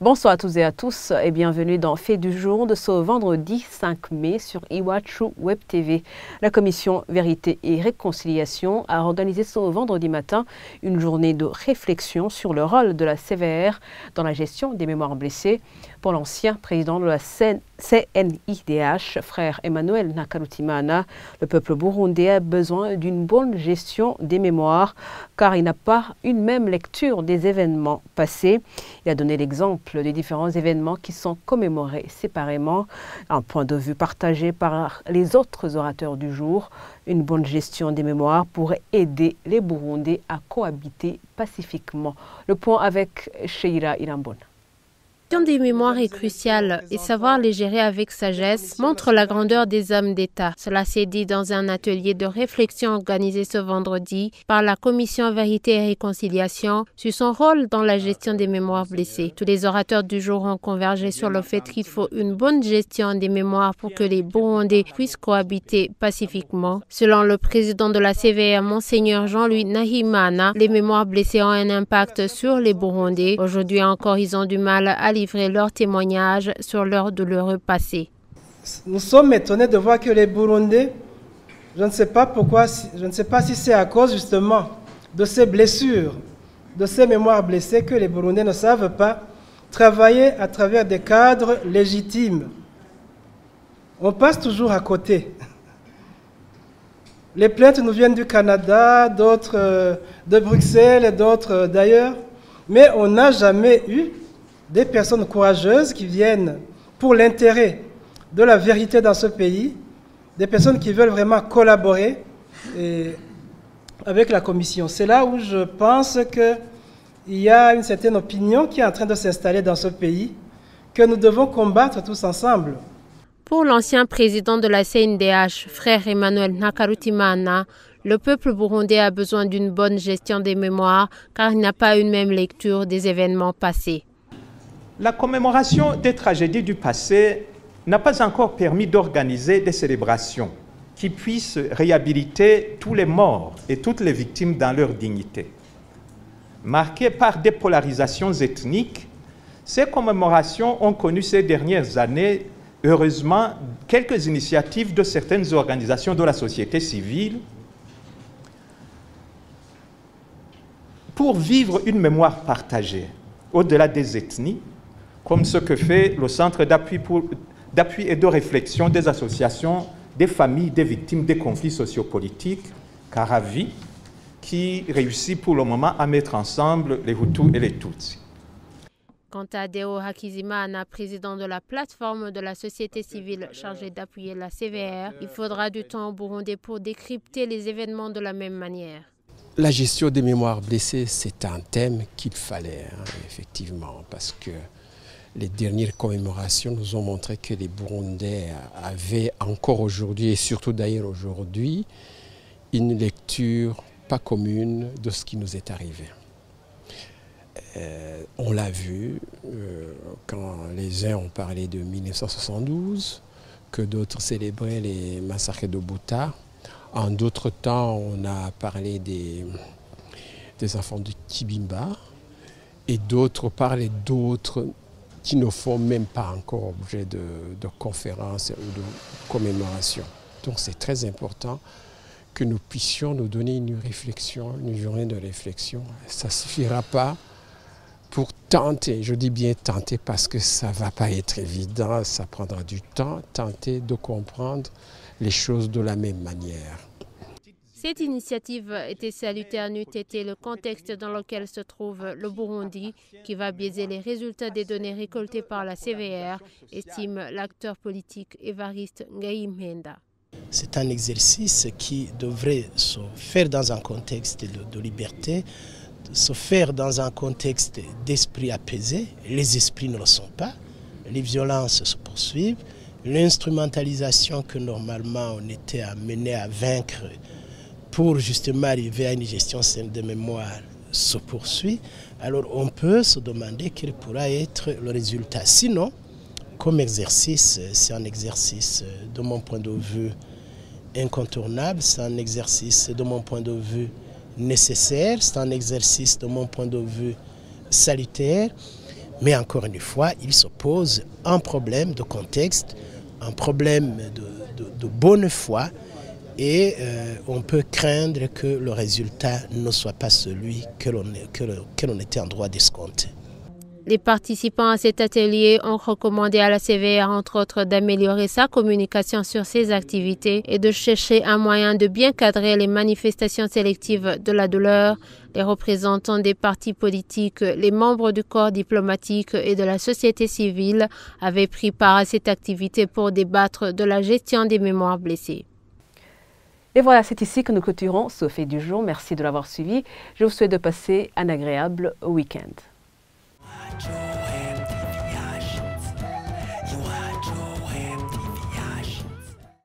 Bonsoir à tous et à tous et bienvenue dans Fait du jour de ce vendredi 5 mai sur Iwachu Web TV. La commission Vérité et Réconciliation a organisé ce vendredi matin une journée de réflexion sur le rôle de la CVR dans la gestion des mémoires blessées. Pour l'ancien président de la CNIDH, frère Emmanuel Nakarutimana, le peuple burundais a besoin d'une bonne gestion des mémoires car il n'a pas une même lecture des événements passés. Il a donné l'exemple des différents événements qui sont commémorés séparément, un point de vue partagé par les autres orateurs du jour. Une bonne gestion des mémoires pourrait aider les Burundais à cohabiter pacifiquement. Le point avec Sheila Irambon. La gestion des mémoires est cruciale et savoir les gérer avec sagesse montre la grandeur des hommes d'État. Cela s'est dit dans un atelier de réflexion organisé ce vendredi par la commission Vérité et Réconciliation sur son rôle dans la gestion des mémoires blessées. Tous les orateurs du jour ont convergé sur le fait qu'il faut une bonne gestion des mémoires pour que les Burundais puissent cohabiter pacifiquement. Selon le président de la CVR, Monseigneur Jean-Louis Nahimana, les mémoires blessées ont un impact sur les Burundais. Aujourd'hui encore, ils ont du mal à livrer leurs témoignages sur leur douloureux passé. Nous sommes étonnés de voir que les Burundais, je ne sais pas pourquoi, je ne sais pas si c'est à cause justement de ces blessures, de ces mémoires blessées, que les Burundais ne savent pas travailler à travers des cadres légitimes. On passe toujours à côté. Les plaintes nous viennent du Canada, d'autres de Bruxelles et d'autres d'ailleurs, mais on n'a jamais eu des personnes courageuses qui viennent pour l'intérêt de la vérité dans ce pays, des personnes qui veulent vraiment collaborer avec la commission. C'est là où je pense qu'il y a une certaine opinion qui est en train de s'installer dans ce pays, que nous devons combattre tous ensemble. Pour l'ancien président de la CNDH, frère Emmanuel Nakarutimana, le peuple burundais a besoin d'une bonne gestion des mémoires car il n'a pas une même lecture des événements passés. La commémoration des tragédies du passé n'a pas encore permis d'organiser des célébrations qui puissent réhabiliter tous les morts et toutes les victimes dans leur dignité. Marquées par des polarisations ethniques, ces commémorations ont connu ces dernières années, heureusement, quelques initiatives de certaines organisations de la société civile pour vivre une mémoire partagée au-delà des ethnies, comme ce que fait le Centre d'appui et de réflexion des associations des familles des victimes des conflits sociopolitiques, Karavi, qui réussit pour le moment à mettre ensemble les Hutus et les Tutsis. Quant à Deo Hakizimana, président de la plateforme de la société civile chargée d'appuyer la CVR, il faudra du temps au Burundi pour décrypter les événements de la même manière. La gestion des mémoires blessées, c'est un thème qu'il fallait, effectivement, parce que les dernières commémorations nous ont montré que les Burundais avaient encore aujourd'hui, et surtout d'ailleurs aujourd'hui, une lecture pas commune de ce qui nous est arrivé. On l'a vu quand les uns ont parlé de 1972, que d'autres célébraient les massacres de Bouta. En d'autres temps, on a parlé des enfants de Kibimba, et d'autres parlaient d'autres qui ne font même pas encore objet de conférences ou de commémoration. Donc c'est très important que nous puissions nous donner une réflexion, une journée de réflexion. Ça ne suffira pas pour tenter, je dis bien tenter parce que ça ne va pas être évident, ça prendra du temps, tenter de comprendre les choses de la même manière. Cette initiative était salutaire n'eût été le contexte dans lequel se trouve le Burundi, qui va biaiser les résultats des données récoltées par la CVR, estime l'acteur politique Évariste Ngayimenda. C'est un exercice qui devrait se faire dans un contexte de liberté, se faire dans un contexte d'esprit apaisé. Les esprits ne le sont pas, les violences se poursuivent, l'instrumentalisation que normalement on était amené à vaincre pour justement arriver à une gestion saine de mémoire se poursuit. Alors on peut se demander quel pourra être le résultat. Sinon, comme exercice, c'est un exercice de mon point de vue incontournable, c'est un exercice de mon point de vue nécessaire, c'est un exercice de mon point de vue salutaire, Mais encore une fois, il se pose un problème de contexte, un problème de bonne foi, et on peut craindre que le résultat ne soit pas celui que l'on était en droit d'escompter. Les participants à cet atelier ont recommandé à la CVR, entre autres, d'améliorer sa communication sur ses activités et de chercher un moyen de bien cadrer les manifestations sélectives de la douleur. Les représentants des partis politiques, les membres du corps diplomatique et de la société civile avaient pris part à cette activité pour débattre de la gestion des mémoires blessées. Et voilà, c'est ici que nous clôturons ce fait du jour. Merci de l'avoir suivi. Je vous souhaite de passer un agréable week-end. You are Joe.